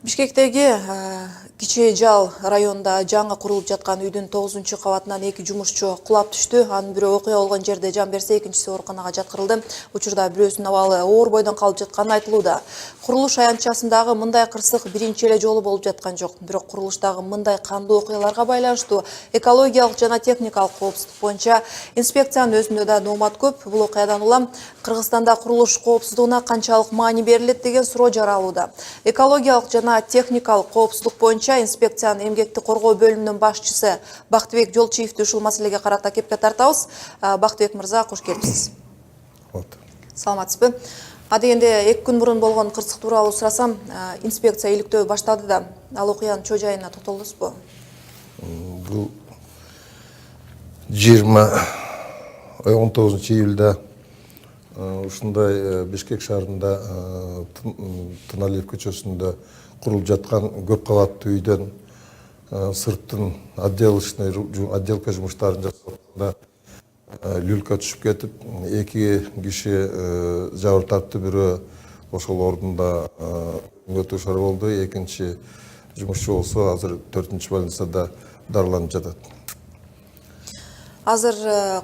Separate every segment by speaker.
Speaker 1: Бишкектеги Кичи Жал районунда жаңы курулуп жаткан үйдүн 9-кабатынан 2 жумушчу кулап түштү. Анын бирөө окуя болгон жерде жан берсе, экинчиси ооруканага жаткырылды. Учурда бирөөсүнүн абалы оор бойдон калып жатканы айтылууда. Курулуш аянтчасындагы мындай кырсык биринчи эле жолу болуп жаткан жок. Бирок курулуштагы мындай кандуу окуяларга байланыштуу экологиялык жана техникалык коопсуздук боюнча инспекциянын өзүндө да доомат көп. Бул окуядан улам Кыргызстанда курулуш коопсуздугуна канчалык маани берилет деген суроо жаралууда. Экологиялык жана техникалык коопсуздук боюнча инспекциянын эмгекти коргоо бөлүмүнүн башчысы Бактыбек Жолчиевди ушул маселеге карата кепке тартабыз. Бактыбек мырза, кош келипсиз. Саламатсызбы? Адегенде 2 күн мурун болгон кырсык тууралуу сурасам, инспекция иликтөө баштады да, ал окуянын чоо жайына токтолдуңузбу?
Speaker 2: Бул 19-июлда ушундай Бишкек шаарында Тыналиев көчөсүндө курулуп жаткан көп кабаттуу үйдөн сырттын отделка жумуштарын жасатканда люлька түшүп кетип, 2 киши жабыр тартты. Бирөө ошол ордунда өтүшөр болду. Экинчи жумушчу болсо азыр 4-больницада дарыланып жатат.
Speaker 1: Азыр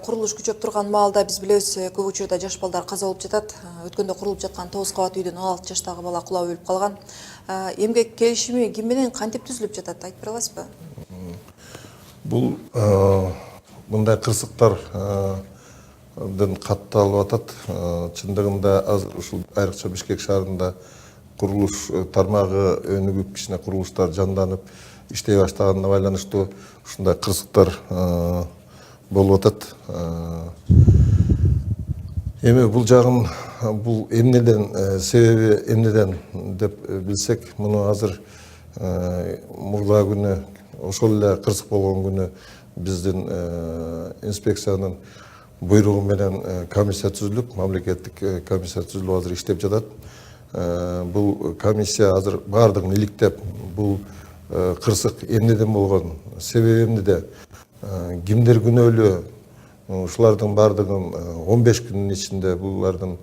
Speaker 1: курулуш күчөп турган маалда биз билебиз, көп учурда жаш балдар каза болуп жатат. Өткөндө курулуп жаткан 9 кабат үйдөн 16 жаштагы бала кулап өлүп калган. Эмгек келишими ким менен кантип түзүлүп жатат, айтып бере аласызбы?
Speaker 2: Бул мындай кырсыктардын катталып атат. Чындыгында азыр ушул айрыкча Бишкек шаарында курулуш тармагы өнүгүп, кичине курулуштар жанданып иштей баштаганына байланыштуу ушундай кырсыктар болуп атат. Эми бул жагын, бул эмнеден, себеби эмнеден деп билсек, муну азыр мурда күнү, ошол эле кырсык болгон күнү биздин инспекциянын буйругу менен комиссия түзүлүп, мамлекеттик комиссия түзүлүп азыр иштеп жатат. Бул комиссия азыр баардыгын иликтеп, бул кырсык эмнеден болгон, себеби эмнеде, кимдер күнөөлүү, ушулардын баардыгын 15 күнүн ичинде, булардын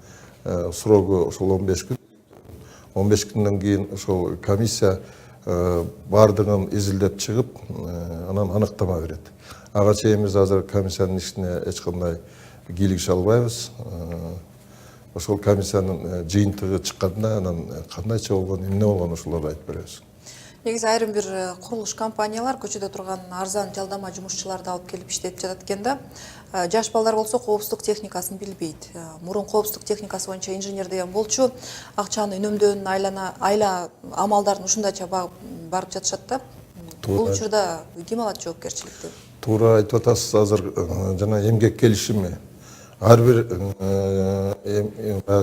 Speaker 2: срогу ошол 15 күн. 15 күндөн кийин ошол комиссия баардыгын изилдеп чыгып, анан аныктама берет. Ага чейин биз азыр комиссиянын ишине эч кандай кийлигише албайбыз. Ошол комиссиянын жыйынтыгы чыкканда, анан кандайча болгон, эмне болгон ошолорду айтып беребиз.
Speaker 1: Негизи айрым бир курулуш компаниялар көчөдө турган арзан жалдама жумушчуларды алып келип иштетип жатат экен да. Жаш балдар болсо коопсуздук техникасын билбейт. Мурун коопсуздук техникасы боюнча инженер деген болчу, акчаны үнөмдөөнүн айла амалдарын ушундайча барып жатышат да. Бул учурда ким алат жоопкерчиликти?
Speaker 2: Туура айтып атасыз. Азыр жана эмгек келишими ар бир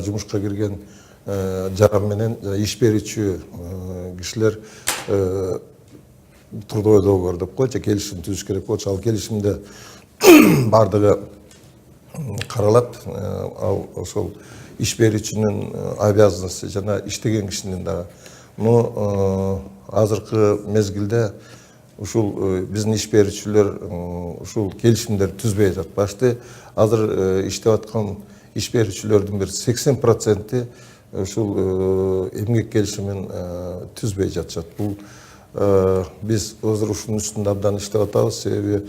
Speaker 2: жумушка кирген жаран менен иш берүүчү кишилер трудовой договор деп коет, келишим түзүш керек болчу. Ал келишимде бардыгы каралат. Ал ошол иш берүүчүнүн обязанности жана иштеген кишинин дагы. Азыркы мезгилде ушул биздин иш берүүчүлөр ушул келишимдер түзбөй жатпашты. Азыр иштеп аткан иш берүүчүлөрдүн бир 80% ушул эмгек келишимин түзбөй жатышат. Бул биз азыр ушунун үстүндө абдан иштеп атабыз. Себеби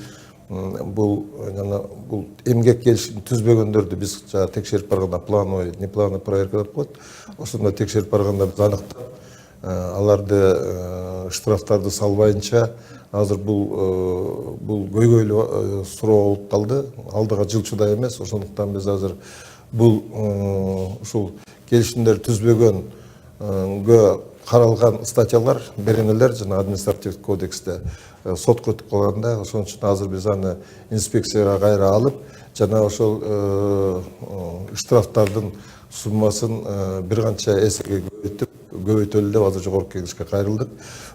Speaker 2: бул эмгек келишимин түзбөгөндөрдү биз текшерип барганда плановый, неплановый проверка деп коет. Ошондо текшерип барганда биз аныктап, аларды штрафтарды салбайынча азыр бул көйгөйлүү суроо болуп калды. Алдыга жылчудай эмес. Ошондуктан биз азыр бул ушул келишимдер түзбөгөнгө каралган статьялар, беренелер жана административдик кодексте сотко өтүп калганда, ошон үчүн азыр биз аны инспекцияга кайра алып, жана ошол штрафтардын суммасын бир канча эсеге көбөйтөлү деп азыр жогорку кеңешке кайрылдык.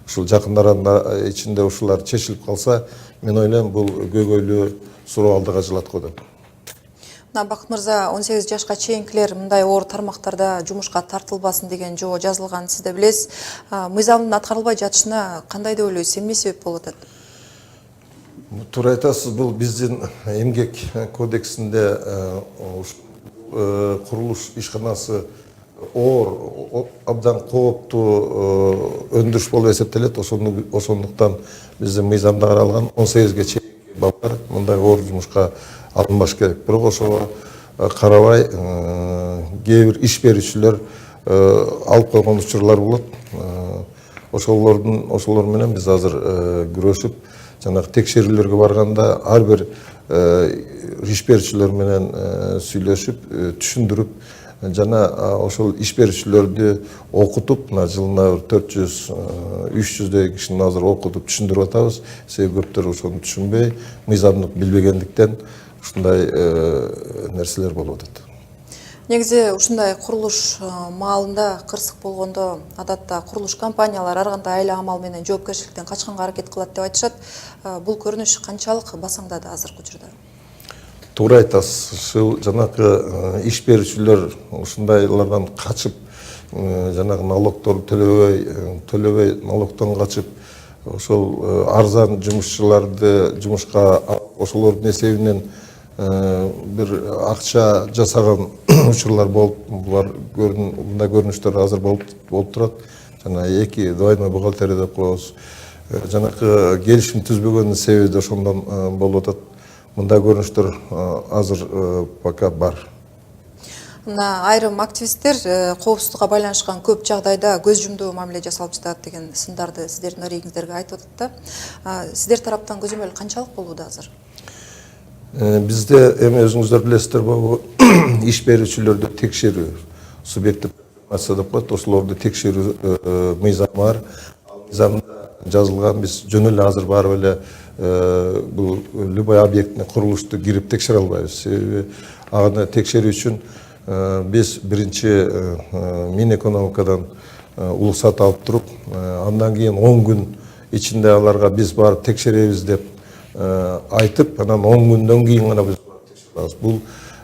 Speaker 2: Ушул жакын арада ичинде ушулар чечилип калса, мен ойлойм бул көйгөйлүү суроо алдыга жылат го деп.
Speaker 1: Бакыт мырза, 18 жашка чейинкилер мындай оор тармактарда жумушка тартылбасын деген жоо жазылганын сиз да билесиз. Мыйзамдын аткарылбай жатышына кандай деп ойлойсуз, эмне себеп болуп атат?
Speaker 2: Туура айтасыз. Бул биздин эмгек кодексинде курулуш ишканасы оор абдан кооптуу өндүрүш болуп эсептелет. Ошондуктан биздин мыйзамда каралган 18-ге чейинки балдар мындай оор жумушка алынбаш керек. Бирок ошого карабай кээ бир иш берүүчүлөр алып койгон учурлар болот. Ошолор менен биз азыр күрөшүп, жанагы текшерүүлөргө барганда ар бир иш берүүчүлөр менен сүйлөшүп, түшүндүрүп, жана ошол иш берүүчүлөрдү окутуп, мына жылына 400-300 кишини азыр окутуп түшүндүрүп атабыз. Себеби көптөр ошону түшүнбөй, мыйзамды билбегендиктен ушундай нерселер болуп атат.
Speaker 1: Негизи ушундай курулуш маалында кырсык болгондо адатта курулуш компаниялар ар кандай айла амал менен жоопкерчиликтен качканга аракет кылат деп айтышат. Бул көрүнүш канчалык басаңдады азыркы учурда?
Speaker 2: Туура айтасыз. Ушул жанагы иш берүүчүлөр ушундайлардан качып, жанагы налогторду төлөбөй налогтон качып, ошол арзан жумушчуларды жумушка ошолордун эсебинен бир акча жасаган учурлар болуп, мындай көрүнүштөр азыр болуп турат. Жана эки двойной бухгалтерия деп коебуз. Жанакы келишим түзбөгөндүн себеби да ошондон болуп атат. Мындай көрүнүштөр азыр пока бар.
Speaker 1: Айрым активисттер коопсуздукка байланышкан көп жагдайда көз жумдуу мамиле жасалып жатат деген сындарды сиздердин арегиңиздерге айтып атат да. Сиздер тараптан көзөмөл канчалык болууда азыр?
Speaker 2: Бизде эми өзүңүздөр билесиздер, бул иш берүүчүлөрдү текшерүү, субъекттик информация деп коет, ошолорду текшерүү мыйзамы бар. Ал мыйзамда жазылган, биз жөн эле азыр барып эле бул любой объектине, курулушту кирип текшере албайбыз. Себеби аны текшерүү үчүн биз биринчи Минэкономикадан уруксат алып туруп, андан кийин 10 күн ичинде аларга биз барып текшеребиз деп айтып, анан 10 күндөн кийин гана биз текшеребиз. Бул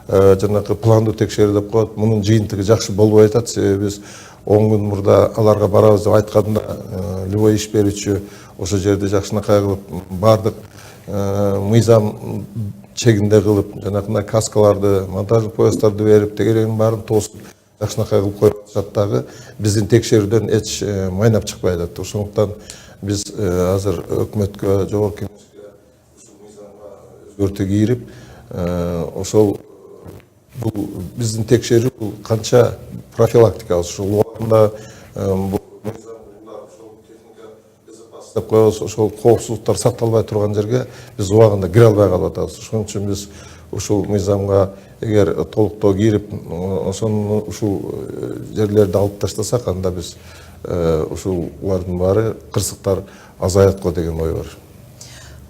Speaker 2: жанагы пландуу текшерүү деп коет. Мунун жыйынтыгы жакшы болбой атат. Себеби биз 10 күн мурда аларга барабыз деп айтканда, любой иш берүүчү ошол жерде жакшынакай кылып, бардык мыйзам чегинде кылып, жанагындай каскаларды, монтаждык поястарды берип, тегерегинин баарын тосуп, жакшынакай кылып коюп атышат дагы биздин текшерүүдөн эч майнап чыкпай атат. Ошондуктан биз азыр өкмөткө, жогорку кеңешке ушул мыйзамга өзгөртүү кирип, ошол бул биздин текшерүү бул канча профилактикабыз, ушул убагында бул деп коебуз, ошол коопсуздуктар сакталбай турган жерге биз убагында кире албай калып атабыз. Ошон үчүн биз ушул мыйзамга эгер толуктоо кирип, ушул жерлерди алып таштасак, анда биз ушулардын баары кырсыктар азаят го деген ой бар.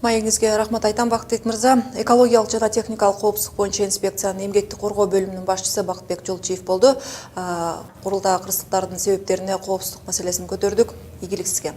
Speaker 1: Маегиңизге рахмат айтам, Бактыбек мырза. Экологиялык жана техникалык коопсуздук боюнча инспекциянын эмгекти коргоо бөлүмүнүн башчысы Бактыбек Жолчиев болду. Курулдагы кырсыктардын себептерине, коопсуздук маселесин көтөрдүк. Ийгилик сизге.